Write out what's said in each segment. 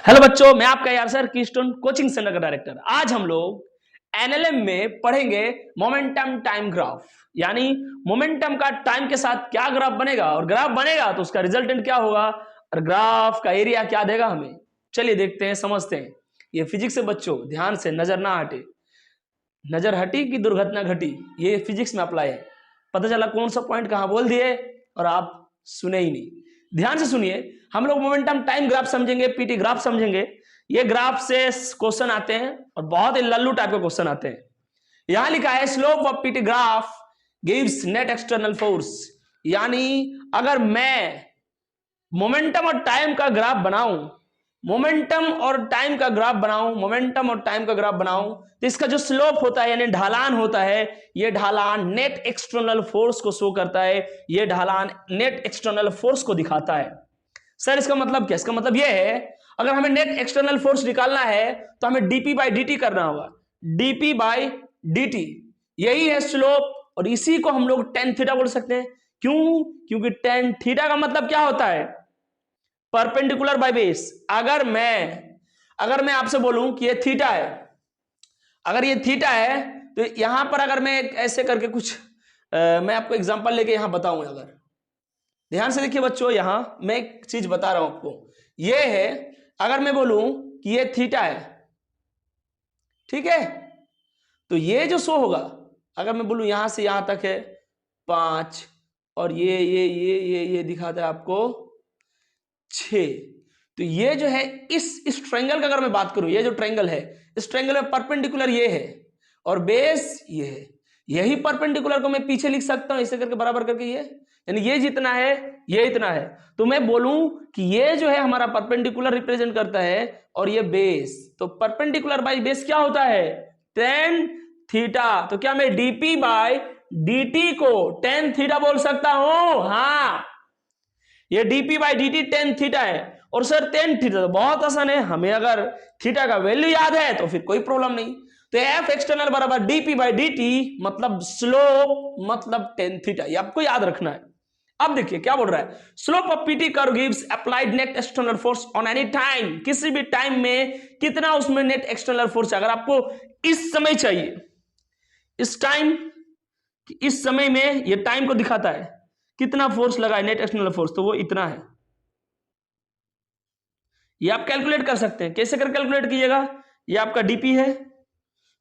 Hello बच्चों, मैं आपका यार सर कीस्टोन कोचिंग सेंटर का डायरेक्टर। आज हम लोग एनएलएम में पढ़ेंगे मोमेंटम टाइम ग्राफ, यानी मोमेंटम का टाइम के साथ क्या ग्राफ बनेगा और ग्राफ बनेगा तो उसका रिजल्टेंट क्या होगा और ग्राफ का एरिया क्या देगा हमें। चलिए देखते हैं, समझते हैं। ये फिजिक्स से बच्चों, ध्यान से, नजर ना हटे। नजर हटी कि दुर्घटना घटी, ये फिजिक्स में अप्लाई है। पता चला कौन सा पॉइंट कहां बोल दिए और आप सुने ही नहीं। ध्यान से सुनिए, हम लोग मोमेंटम टाइम ग्राफ समझेंगे, पीटी ग्राफ समझेंगे। ये ग्राफ से क्वेश्चन आते हैं और बहुत ही लल्लू टाइप के क्वेश्चन आते हैं। यहां लिखा है slope of PT graph gives net external force, यानी अगर मैं मोमेंटम और टाइम का ग्राफ बनाऊं, मोमेंटम और टाइम का ग्राफ बनाऊं, मोमेंटम और टाइम का ग्राफ बनाऊं, तो इसका जो स्लोप होता है यानी ढालान होता है, ये ढालान नेट एक्सटर्नल फोर्स को शो करता है। ये ढालान नेट एक्सटर्नल फोर्स को दिखाता है। सर इसका मतलब क्या? इसका मतलब ये है, अगर हमें नेट एक्सटर्नल फोर्स निकालना है तो हमें डीपी बाई डी करना होगा। डीपी बाई डी, यही है स्लोप, और इसी को हम लोग टेन थीटा बोल सकते हैं। क्यों? क्योंकि टेन थीटा का मतलब क्या होता है? Perpendicular by base. अगर मैं आपसे बोलूं कि ये थीटा है, अगर ये थीटा है तो यहां पर अगर मैं ऐसे करके कुछ मैं आपको एग्जांपल लेके यहां बताऊं, अगर ध्यान से देखिए बच्चों, यहां मैं एक चीज बता रहा हूं आपको। ये है, अगर मैं बोलूं कि ये थीटा है, ठीक है, तो ये जो शो होगा, अगर मैं बोलूं यहां से यहां तक है 5 और ये दिखाता है आपको 6, तो ये जो है इस ट्रायंगल का अगर मैं बात करूं, ये जो ट्रायंगल है, इस ट्रायंगल में परपेंडिकुलर ये है और बेस ये है। यही परपेंडिकुलर को मैं पीछे लिख सकता हूं ऐसे करके, बराबर करके, ये यानी ये जितना है ये इतना है, तो मैं बोलूं कि ये जो है हमारा परपेंडिकुलर रिप्रेजेंट करता है और ये बेस, तो परपेंडिकुलर बाई बेस क्या होता है? Tan theta. तो क्या मैं डीपी बाई dt को टेन थीटा बोल सकता हूं? हाँ, ये dp by dt tan theta है। और सर टेन थीटा तो बहुत आसान है, हमें अगर थीटा का वैल्यू याद है तो फिर कोई प्रॉब्लम नहीं। तो एफ एक्सटर्नल बराबर dp बाई dt, मतलब स्लोप मतलब टेन थीटा, ये आपको याद रखना है। अब देखिए क्या बोल रहा है, slope of PT curve gives applied net external force on any time, किसी भी टाइम में कितना उसमें नेट एक्सटर्नल फोर्स है। अगर आपको इस समय चाहिए, इस टाइम, इस समय में ये टाइम को दिखाता है कितना फोर्स लगा है, नेट एक्सटर्नल फोर्स, तो वो इतना है। ये आप कैलकुलेट कर सकते हैं। कैसे कर कैलकुलेट कीजिएगा? ये आपका डीपी है,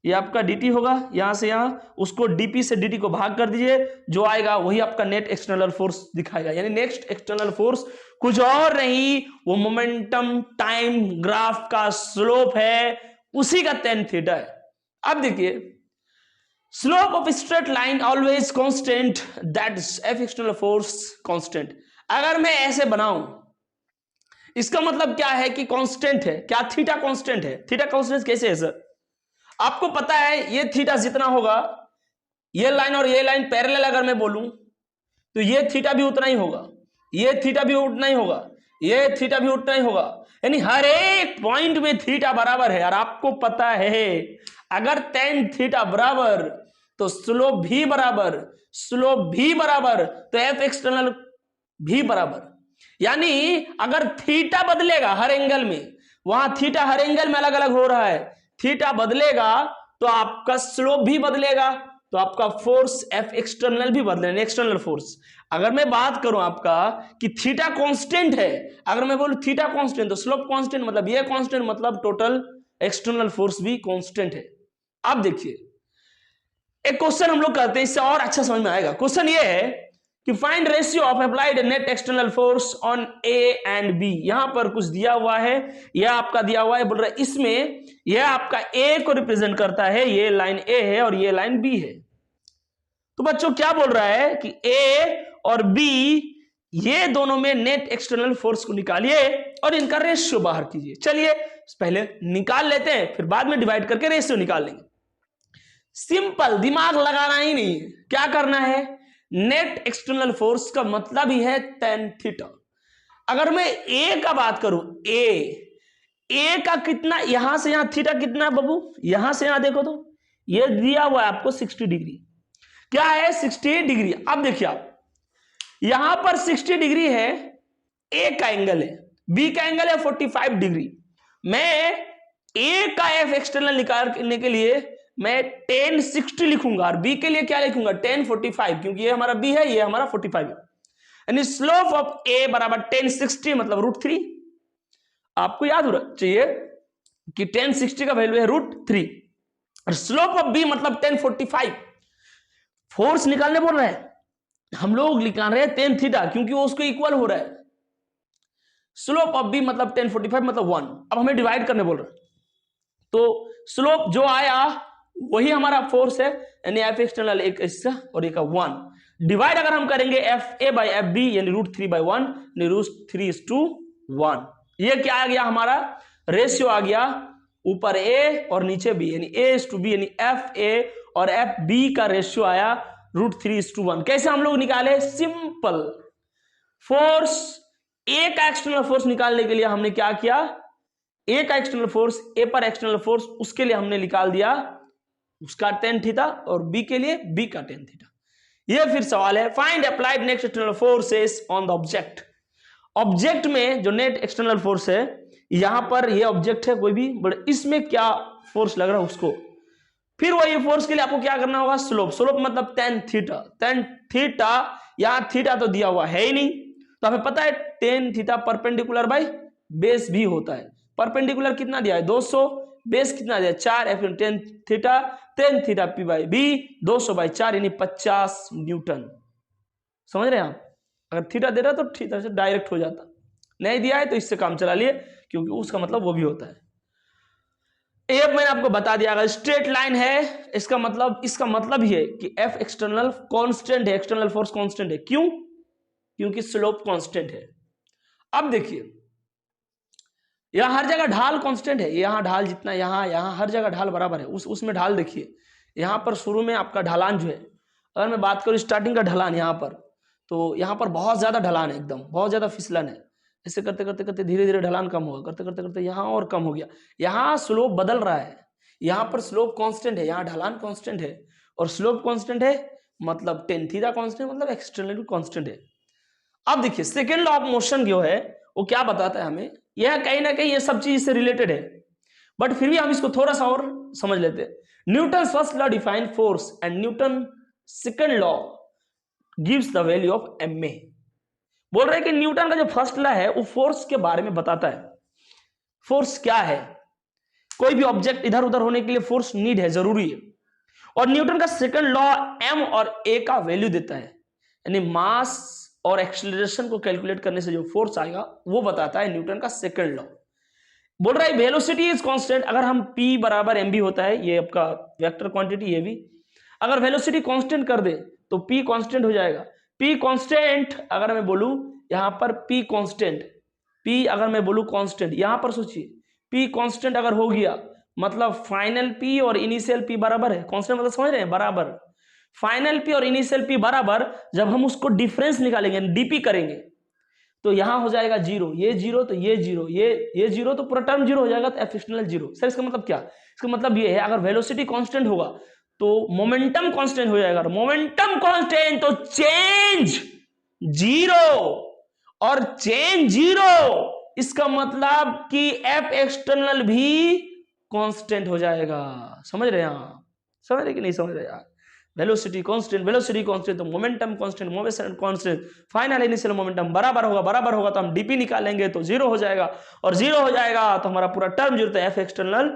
ये आपका dt होगा, यहां से यहां, उसको dp से dt को भाग कर दीजिए, जो आएगा वही आपका नेट एक्सटर्नल फोर्स दिखाएगा। यानी नेक्स्ट एक्सटर्नल फोर्स कुछ और नहीं, वो मोमेंटम टाइम ग्राफ का स्लोप है, उसी का टेन थीटा है। अब देखिए, slope of straight line always constant, that F external force constant. अगर मैं ऐसे बनाऊं, इसका मतलब क्या है कि कांस्टेंट है। क्या? थीटा कांस्टेंट है। थीटा कांस्टेंट कैसे है सर? आपको पता है ये थीटा जितना होगा, ये लाइन और ये लाइन पैरेलल अगर मैं बोलूं तो ये थीटा भी उतना ही होगा, ये थीटा भी उतना ही होगा, ये थीटा भी उतना ही होगा, यानी हर एक पॉइंट में थीटा बराबर है। और आपको पता है अगर टेन थीटा बराबर तो स्लोप भी बराबर, स्लोप भी बराबर तो एफ एक्सटर्नल भी बराबर। यानी अगर थीटा बदलेगा हर एंगल में, वहां थीटा हर एंगल में अलग अलग हो रहा है, थीटा बदलेगा तो आपका स्लोप भी बदलेगा, तो आपका फोर्स एफ एक्सटर्नल भी बदलेगा, एक्सटर्नल फोर्स। अगर मैं बात करूं आपका कि थीटा कांस्टेंट है, अगर मैं बोलूं थीटा कांस्टेंट तो स्लोप कांस्टेंट, मतलब ये कांस्टेंट मतलब टोटल एक्सटर्नल फोर्स भी कांस्टेंट है। अब देखिए एक क्वेश्चन हम लोग करते हैं, इससे और अच्छा समझ में आएगा। क्वेश्चन ये है कि find ratio of applied net external force on A and B. यहां पर कुछ दिया हुआ है, यह आपका दिया हुआ है, बोल रहा है इसमें यह आपका ए को रिप्रेजेंट करता है, ये लाइन ए है और ये लाइन बी है। तो बच्चों क्या बोल रहा है कि ए और बी ये दोनों में नेट एक्सटर्नल फोर्स को निकालिए और इनका रेशियो बाहर कीजिए। चलिए पहले निकाल लेते हैं, फिर बाद में डिवाइड करके रेशियो निकाल लेंगे। सिंपल, दिमाग लगाना ही नहीं है, क्या करना है, नेट एक्सटर्नल फोर्स का मतलब ही है टेन थीटा। अगर मैं ए का बात करूं, ए का कितना, यहां से यहां थीटा कितना बाबू, यहां से यहां देखो तो ये दिया हुआ है आपको 60 डिग्री। क्या है? 60 डिग्री। अब देखिए आप, यहां पर 60 डिग्री है, ए का एंगल है, बी का एंगल है 45 डिग्री। मैं ए का एफ एक्सटर्नल निकालने के लिए मैं 1060 लिखूंगा और बी के लिए क्या लिखूंगा 1045, क्योंकि ये हमारा बी है, ये हमारा 45 है। यानी स्लोप ऑफ ए बराबर 1060 मतलब √3। आपको याद होना चाहिए कि 1060 का वैल्यू है √3 और स्लोप ऑफ बी मतलब 1045। फोर्स निकालने बोल रहे हैं, हम लोग निकाल रहे हैं tan थीटा क्योंकि वो उसको इक्वल हो रहा है। स्लोप ऑफ बी मतलब 1045 मतलब 1। अब हमें डिवाइड करने बोल रहे हैं, तो स्लोप जो आया वही हमारा फोर्स है, यानी एफ एक्सटर्नल एक इसका और एक 1 डिवाइड अगर हम करेंगे F A by F B यानी √3/1 यानी √3:1। ये क्या आ गया हमारा रेशियो आ गया, ऊपर ए और नीचे बी यानी A:B यानी एफ ए और एफ बी का रेशियो आया √3:1। कैसे हम लोग निकाले, सिंपल। फोर्स ए का एक्सटर्नल फोर्स निकालने के लिए हमने क्या किया, ए का एक्सटर्नल फोर्स, ए पर एक्सटर्नल फोर्स, उसके लिए हमने निकाल दिया उसका tan थीटा और बी के लिए बी का tan थीटा। ये फिर सवाल है, find applied net external forces on the object. Object में जो नेट एक्सटर्नल फोर्स है, यहां पर ये ऑब्जेक्ट है कोई भी, बट इसमें क्या फोर्स लग रहा है उसको। फिर वही फोर्स के लिए आपको क्या करना होगा, स्लोप। स्लोप मतलब tan थीटा। tan थीटा, यहां थीटा तो दिया हुआ है ही नहीं, तो हमें पता है tan theta perpendicular by base भी होता है। परपेंडिकुलर कितना दिया है 200, बेस कितना दिया 4, F tan theta P by B 200/4 यानी 50 न्यूटन। समझ रहे हैं आप, अगर थीटा दे रहा तो थीटा से डायरेक्ट हो जाता, नहीं दिया है तो इससे काम चला लिए, क्योंकि उसका मतलब वो भी होता है। ये मैंने आपको बता दिया, अगर स्ट्रेट लाइन है इसका मतलब ही है कि एफ एक्सटर्नल कांस्टेंट है, एक्सटर्नल फोर्स कांस्टेंट है। क्यों, क्योंकि स्लोप कांस्टेंट है। अब देखिए यहां हर जगह ढाल कांस्टेंट है, यहां ढाल जितना यहां हर जगह ढाल बराबर है। उसमें ढाल देखिए, यहां पर शुरू में आपका ढलान जो है, अगर मैं बात करूं स्टार्टिंग का ढलान यहां पर, तो यहां पर बहुत ज्यादा ढलान है, एकदम बहुत ज्यादा फिसलन है। ऐसे करते करते करते धीरे धीरे ढलान कम होगा, करते करते करते यहां और कम हो गया। यहां स्लोप बदल रहा है, यहां पर स्लोप कांस्टेंट है, यहां ढलान कांस्टेंट है, और स्लोप कांस्टेंट है मतलब tan थीटा कांस्टेंट मतलब एक्सटर्नल कांस्टेंट है। अब देखिए सेकेंड लॉ ऑफ मोशन जो है वो क्या बताता है हमें, यह कहीं ना कहीं ये सब चीज से रिलेटेड है, बट फिर भी हम इसको थोड़ा सा और समझ लेते हैं। Newton first law define force and Newton second law gives the value of ma। बोल रहे हैं कि न्यूटन का जो फर्स्ट लॉ है वो फोर्स के बारे में बताता है, फोर्स क्या है, कोई भी ऑब्जेक्ट इधर उधर होने के लिए फोर्स नीड है, जरूरी है। और न्यूटन का सेकंड लॉ m और a का वैल्यू देता है, यानी मास और एक्सेलरेशन को कैलकुलेट करने से जो फोर्स आएगा वो बताता है न्यूटन का सेकंड लॉ। बोल रहा है वेलोसिटी इज कांस्टेंट, अगर हम p बराबर mv होता है, ये आपका वेक्टर क्वांटिटी, ये भी अगर वेलोसिटी कांस्टेंट कर दे तो p कांस्टेंट हो जाएगा। p कांस्टेंट अगर मैं बोलूं यहां पर p कांस्टेंट, p अगर मैं बोलूं कांस्टेंट, यहां पर सोचिए p कांस्टेंट अगर हो गया मतलब फाइनल p और इनिशियल p बराबर है। कांस्टेंट मतलब समझ रहे हैं, बराबर। फाइनल p और इनिशियल p बराबर, जब हम उसको डिफरेंस निकालेंगे dp करेंगे तो यहां हो जाएगा 0, ये 0 तो ये 0, ये 0 तो पूरा टर्म 0 हो जाएगा, तो एफ एक्सटर्नल 0। सर इसका मतलब क्या, इसका मतलब ये है अगर वेलोसिटी कांस्टेंट होगा तो मोमेंटम कांस्टेंट हो जाएगा, मोमेंटम कांस्टेंट तो चेंज 0, और चेंज 0 इसका मतलब कि एफ एक्सटर्नल भी कांस्टेंट हो जाएगा। समझ रहे हैं आप, समझ रहे कि नहीं समझ रहे यार। वेलोसिटी कांस्टेंट तो momentum constant, momentum constant, final initial momentum बराबर होगा तो हम डीपी निकालेंगे तो 0 हो जाएगा, और 0 हो जाएगा तो हमारा पूरा टर्म 0, तो एफ एक्सटर्नल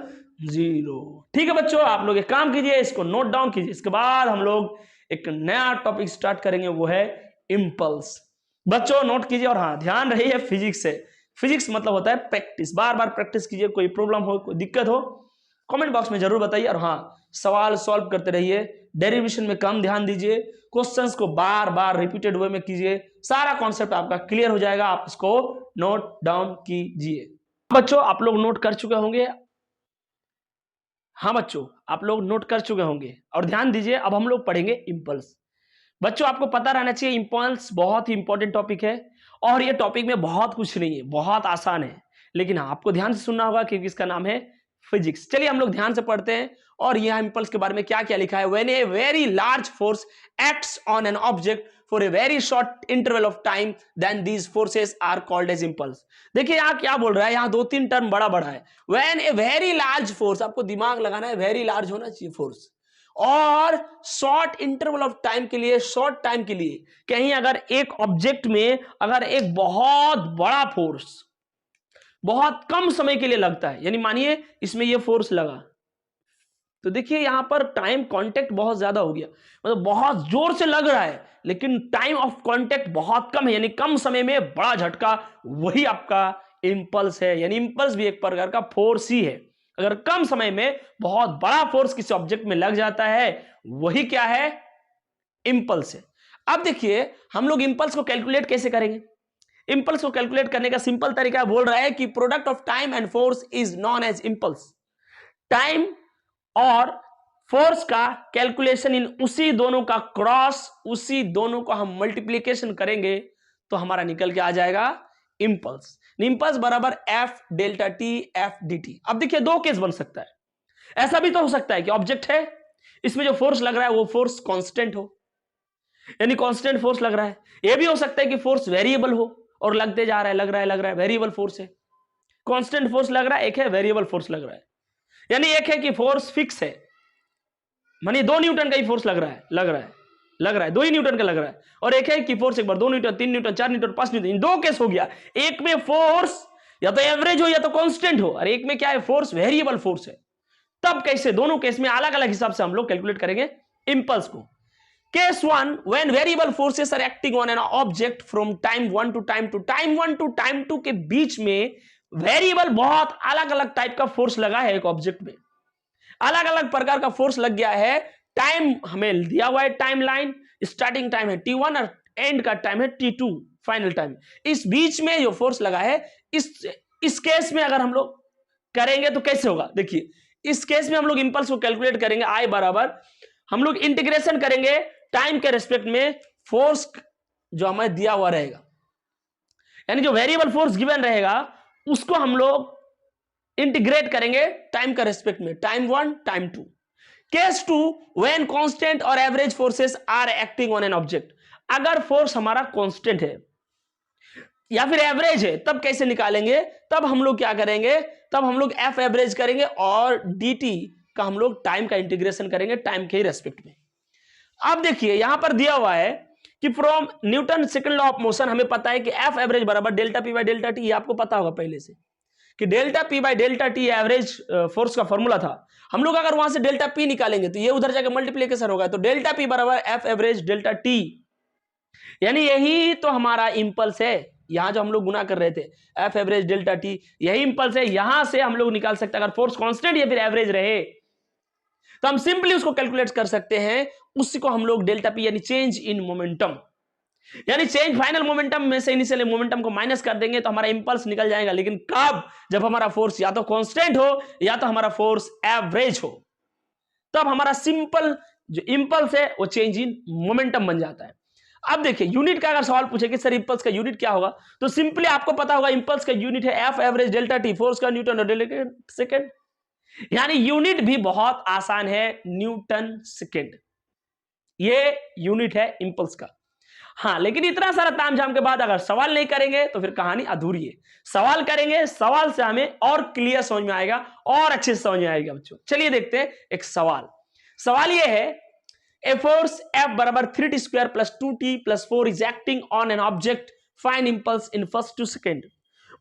0। ठीक है बच्चों, आप लोग एक काम कीजिए, इसको नोट डाउन कीजिए। इसके बाद हम लोग एक नया टॉपिक स्टार्ट करेंगे, वो है इंपल्स। बच्चों नोट कीजिए, और हाँ ध्यान रहिए फिजिक्स से। फिजिक्स मतलब होता है प्रैक्टिस, बार बार प्रैक्टिस कीजिए। कोई प्रॉब्लम हो, कोई दिक्कत हो, कमेंट बॉक्स में जरूर बताइए। और हाँ, सवाल सॉल्व करते रहिए, डेरिवेशन में कम ध्यान दीजिए, क्वेश्चंस को बार बार रिपीटेड वे में कीजिए, सारा कॉन्सेप्ट आपका क्लियर हो जाएगा। आप इसको नोट डाउन कीजिए। बच्चों आप लोग नोट कर चुके होंगे, हाँ बच्चों आप लोग नोट कर चुके होंगे, और ध्यान दीजिए अब हम लोग पढ़ेंगे इंपल्स। बच्चों आपको पता रहना चाहिए इंपल्स बहुत ही इंपॉर्टेंट टॉपिक है, और ये टॉपिक में बहुत कुछ नहीं है, बहुत आसान है, लेकिन आपको ध्यान से सुनना होगा क्योंकि इसका नाम है फिजिक्स। चलिए हम लोग ध्यान से पढ़ते हैं, और यह इंपल्स के बारे में क्या क्या लिखा है। When a very large force acts on an object for a very short interval of time, then these forces are called as impulse. देखिए यहां क्या बोल रहा है, यहां दो तीन टर्म बड़ा बड़ा है. When a very large force, आपको दिमाग लगाना है, very large होना चाहिए फोर्स, और शॉर्ट इंटरवल ऑफ टाइम के लिए, शॉर्ट टाइम के लिए कहीं अगर एक ऑब्जेक्ट में अगर एक बहुत बड़ा फोर्स बहुत कम समय के लिए लगता है, यानी मानिए इसमें ये फोर्स लगा, तो देखिए यहां पर टाइम कांटेक्ट बहुत ज्यादा हो गया, मतलब बहुत जोर से लग रहा है लेकिन टाइम ऑफ कांटेक्ट बहुत कम है, यानी कम समय में बड़ा झटका, वही आपका इंपल्स है. यानी इंपल्स भी एक प्रकार का फोर्स ही है. अगर कम समय में बहुत बड़ा फोर्स किसी ऑब्जेक्ट में लग जाता है, वही क्या है, इंपल्स है. अब देखिए हम लोग इंपल्स को कैलकुलेट कैसे करेंगे. इंपल्स को कैलकुलेट करने का सिंपल तरीका बोल रहा है कि product of time and force is known as impulse. Time और फोर्स का कैलकुलेशन इन उसी दोनों का क्रॉस, उसी दोनों को हम मल्टीप्लीकेशन करेंगे तो हमारा निकल के आ जाएगा इंपल्स. इंपल्स बराबर F delta T F D T. अब देखिए दो केस बन सकता है. ऐसा भी तो हो सकता है कि ऑब्जेक्ट है, इसमें जो फोर्स लग रहा है वो फोर्स कांस्टेंट हो, यानी कांस्टेंट फोर्स लग रहा है. यह भी हो सकता है कि फोर्स वेरिएबल हो और लगते जा रहा है, लग रहा है, वेरिएबल फोर्स है. कांस्टेंट फोर्स लग रहा है, एक है वेरिएबल फोर्स लग रहा है. यानी एक है कि फोर्स फिक्स है, मानिए 2 न्यूटन का ही फोर्स लग रहा है 2 ही न्यूटन का लग रहा है, और एक है कि फोर्स एक बार 2 न्यूटन 3 न्यूटन 4 न्यूटन 5 न्यूटन. इन दो केस हो गया. एक में फोर्स या तो एवरेज हो या तो कांस्टेंट हो, और एक में क्या है, फोर्स वेरिएबल फोर्स है. तब कैसे, दोनों केस में अलग अलग हिसाब से हम लोग कैलकुलेट करेंगे इंपल्स को. Case 1, when variable forces are acting on an object from time 1 to time 1 to time 2 के बीच में वेरिएबल बहुत अलग अलग टाइप का फोर्स लगा है. एक ऑब्जेक्ट में अलग अलग प्रकार का फोर्स लग गया है. टाइम हमें दिया हुआ है, टाइम लाइन, स्टार्टिंग टाइम है t1 और एंड का टाइम है t2, फाइनल टाइम. इस बीच में जो फोर्स लगा है, इस केस में अगर हम लोग करेंगे तो कैसे होगा. देखिए इस केस में हम लोग इंपल्स को कैलकुलेट करेंगे. I बराबर हम लोग इंटीग्रेशन करेंगे टाइम के रेस्पेक्ट में फोर्स जो हमें दिया हुआ रहेगा, यानी जो वेरिएबल फोर्स गिवन रहेगा उसको हम लोग इंटीग्रेट करेंगे टाइम का रेस्पेक्ट में, time 1 time 2. Case 2, when constant और average forces are acting on an object. अगर फोर्स हमारा कांस्टेंट है या फिर एवरेज है, तब कैसे निकालेंगे, तब हम लोग क्या करेंगे, तब हम लोग एफ एवरेज करेंगे और dt का हम लोग टाइम का इंटीग्रेशन करेंगे टाइम के रेस्पेक्ट में. अब देखिए यहां पर दिया हुआ है कि from Newton second law of motion हमें पता है कि एफ एवरेज बराबर delta P by delta T. आपको पता होगा पहले से कि delta P by delta T average force का फॉर्मूला था. हम लोग अगर वहां से डेल्टा पी निकालेंगे तो ये उधर जाकर मल्टीप्लीकेशन होगा, तो डेल्टा पी बराबर एफ एवरेज डेल्टा टी, यानी यही तो हमारा इंपल्स है. यहां जो हम लोग गुना कर रहे थे एफ एवरेज डेल्टा टी, यही इंपल्स है. यहां से हम लोग निकाल सकते हैं, अगर फोर्स कांस्टेंट या फिर एवरेज रहे तो हम सिंपली उसको कैलकुलेट कर सकते हैं. उसी को हम लोग डेल्टा पी यानी चेंज इन मोमेंटम, यानी चेंज फाइनल मोमेंटम में से इनिशियल मोमेंटम को माइनस कर देंगे तो हमारा इंपल्स निकल जाएगा. लेकिन कब, जब हमारा फोर्स या तो कांस्टेंट हो या तो हमारा फोर्स एवरेज हो, तब हमारा सिंपल जो इंपल्स है वो चेंज इन मोमेंटम बन जाता है. अब देखिए यूनिट का अगर सवाल पूछे कि सर इंपल्स का यूनिट क्या होगा, तो सिंपली आपको पता होगा इंपल्स का यूनिट है F average delta T, force का न्यूटन और डेल्टा सेकेंड, यानी यूनिट भी बहुत आसान है, न्यूटन सेकेंड. ये यूनिट है इंपल्स का. हाँ, लेकिन इतना सारा तामझाम के बाद अगर सवाल नहीं करेंगे तो फिर कहानी अधूरी है. सवाल करेंगे, सवाल से हमें और क्लियर समझ में आएगा और अच्छे से समझ में आएगा बच्चों. चलिए देखते हैं एक सवाल ये है, ए फोर्स F बराबर 3t square plus 2t plus 4 is acting on an object, find impulse in first 2 second.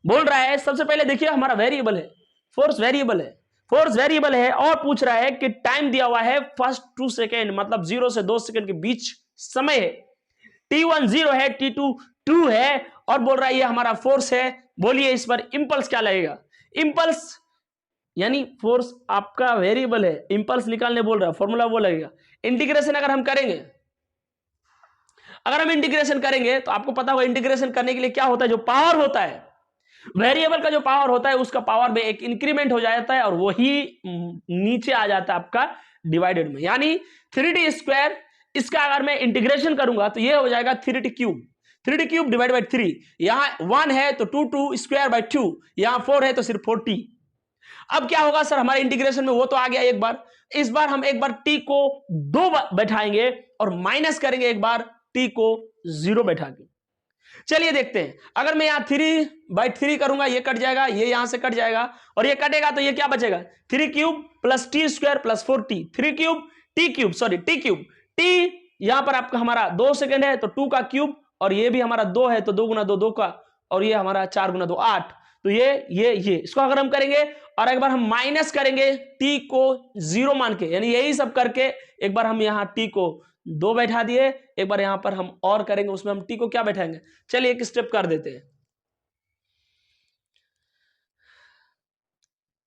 बोल रहा है सबसे पहले देखिए हमारा वेरिएबल है, फोर्स वेरिएबल है और पूछ रहा है कि टाइम दिया हुआ है फर्स्ट 2 सेकेंड, मतलब 0 से 2 सेकेंड के बीच समय है. t1 0 है, t2 2 है, और बोल रहा है ये हमारा फोर्स है. बोलिए इस पर इंपल्स क्या लगेगा. इंपल्स यानी फोर्स आपका वेरिएबल है, इंपल्स निकालने बोल रहा है, फॉर्मूला वो लगेगा. इंटीग्रेशन अगर हम करेंगे तो आपको पता होगा इंटीग्रेशन करने के लिए क्या होता है, जो पावर होता है वेरिएबल का, जो पावर होता है उसका पावर में एक इंक्रीमेंट हो जाता है और वही नीचे आ जाता है आपका डिवाइडेड में, यानी 3t स्क्वायर. इसका अगर मैं इंटीग्रेशन करूंगा तो ये हो जाएगा 3t क्यूब डिवाइड बाई 3. यहां 1 है तो 2 स्क्वायर बाई 2, यहां 4 है तो सिर्फ 4t. अब क्या होगा सर, हमारे इंटीग्रेशन में वो तो आ गया एक बार. इस बार हम एक बार t को 2 बैठाएंगे और माइनस करेंगे एक बार टी को 0 बैठा के। चलिए देखते हैं, अगर मैं यहाँ 3/3 करूंगा, ये कट जाएगा, ये यहां से कट जाएगा और ये कटेगा, तो ये क्या बचेगा 3 cube plus T square plus 4t, 3 cube T cube, sorry T cube, T यहां पर आपका हमारा 2 सेकंड है तो 2 का क्यूब, और ये भी हमारा 2 है तो 2 गुना 2 2 का, और ये हमारा 4 गुना 2 8, तो ये इसको अगर हम करेंगे और एक बार हम माइनस करेंगे टी को 0 मान के, यानी यही सब करके एक बार हम यहाँ टी को 2 बैठा दिए, एक बार यहां पर हम और करेंगे, उसमें हम टी को क्या बैठाएंगे, चलिए एक स्टेप कर देते हैं।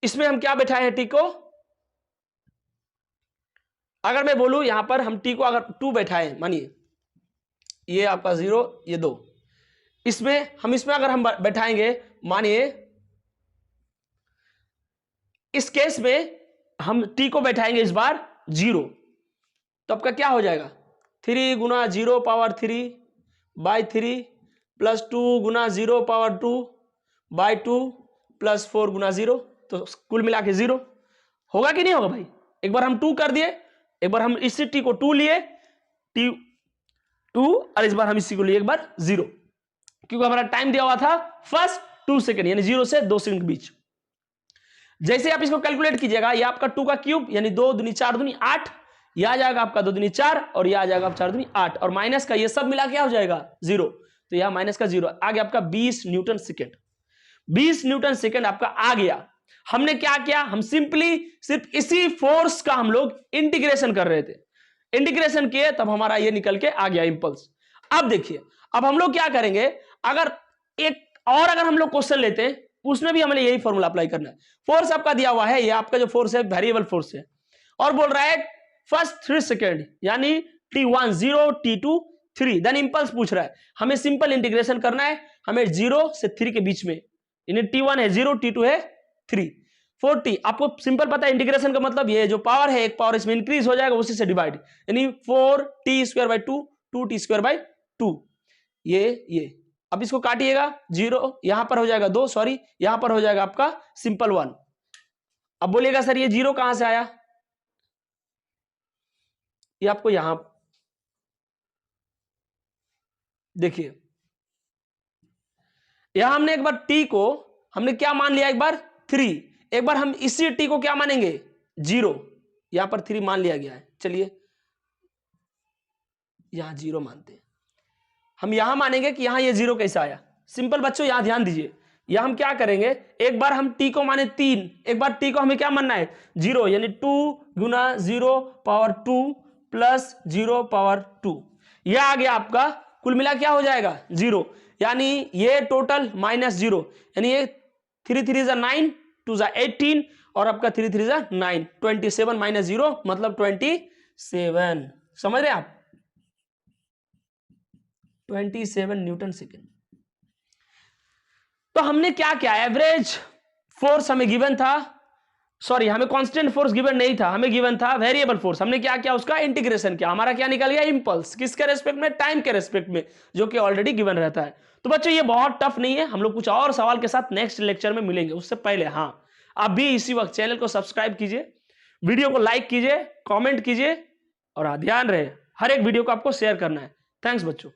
इसमें हम क्या बैठाए हैं टी को, अगर मैं बोलूं यहां पर हम टी को अगर 2 बैठाए, मानिए ये आपका 0 ये 2, इसमें अगर हम बैठाएंगे, मानिए इस केस में हम टी को बैठाएंगे इस बार 0, तो आपका क्या हो जाएगा 3 गुना 0 पावर 3/3 प्लस 2 गुना 0 पावर 2/2 प्लस 4 गुना 0, तो कुल मिला के 0 होगा कि नहीं होगा भाई। एक बार हम 2 कर दिए, एक बार हम इसी टी को 2 लिए, टी 2, और इस बार हम इसी को लिए एक बार 0, क्योंकि हमारा टाइम दिया हुआ था फर्स्ट 2 सेकंड, यानी 0 से 2 सेकंड के बीच। जैसे आप इसको कैलकुलेट कीजिएगा, ये आपका 2 का क्यूब यानी 2 दूनी 4 दूनी 8, यह आ जाएगा आपका 2 दूनी 4 और यह आ जाएगा 4 दूनी 8, और माइनस का ये सब मिला क्या हो जाएगा 0, तो यह माइनस का 0 आ गया आपका 20 न्यूटन सेकेंड। 20 न्यूटन सेकेंड आपका आ गया। हमने क्या किया, हम सिंपली सिर्फ इसी फोर्स का हम लोग इंटीग्रेशन कर रहे थे, इंटीग्रेशन किए तब हमारा ये निकल के आ गया इंपल्स। अब देखिए, अब हम लोग क्या करेंगे, अगर हम लोग क्वेश्चन लेते हैं, उसमें भी हमें यही फॉर्मूला अप्लाई करना है। फोर्स आपका दिया हुआ है, ये आपका जो फोर्स है वेरिएबल फोर्स है, और बोल रहा है फर्स्ट 3 सेकेंड यानी t1 0 t2 3, देन इंपल्स पूछ रहा है, हमें सिंपल इंटीग्रेशन करना है, हमें 0 से 3 के बीच में, यानी t1 है 0 t2 है 3, 40, आपको सिंपल पता है इंटीग्रेशन का मतलब, ये जो पावर है एक पावर इसमें इंक्रीज हो जाएगा, उसी से डिवाइड, यानी 4t² 2 2t² 2, ये अब इसको काटिएगा, 0 यहां पर हो जाएगा 2, सॉरी यहां पर हो जाएगा आपका सिंपल 1। अब बोलिएगा सर ये 0 कहां से आया, ये आपको यहां देखिए, यहां हमने एक बार t को हमने क्या मान लिया, एक बार 3, एक बार हम इसी t को क्या मानेंगे 0, यहां पर 3 मान लिया गया है, चलिए यहां 0 मानते हैं, हम यहां मानेंगे कि यहां ये 0 कैसे आया। सिंपल बच्चों यहां ध्यान दीजिए, यहां हम क्या करेंगे, एक बार हम t को माने 3, एक बार t को हमें क्या मानना है 0, यानी 2 गुना 0 पावर 2 प्लस 0 पावर 2, यह आ गया आपका, कुल मिला क्या हो जाएगा 0, यानी ये टोटल माइनस 0, यानी ये 3 3 जा 9 2 जा 18 और आपका 3 3 जा 9, 27 माइनस 0 मतलब 27, समझ रहे आप, 27 न्यूटन सेकेंड। तो हमने क्या किया, एवरेज फोर्स हमें गिवन था, सॉरी हमें कांस्टेंट फोर्स गिवन नहीं था, हमें गिवन था वेरिएबल फोर्स, हमने क्या किया उसका इंटीग्रेशन किया, हमारा क्या निकल गया इंपल्स, किसके रेस्पेक्ट में, टाइम के रेस्पेक्ट में, जो कि ऑलरेडी गिवन रहता है। तो बच्चों ये बहुत टफ नहीं है, हम लोग कुछ और सवाल के साथ नेक्स्ट लेक्चर में मिलेंगे, उससे पहले हाँ आप भी इसी वक्त चैनल को सब्सक्राइब कीजिए, वीडियो को लाइक कीजिए, कॉमेंट कीजिए, और ध्यान रहे हर एक वीडियो को आपको शेयर करना है। थैंक्स बच्चों।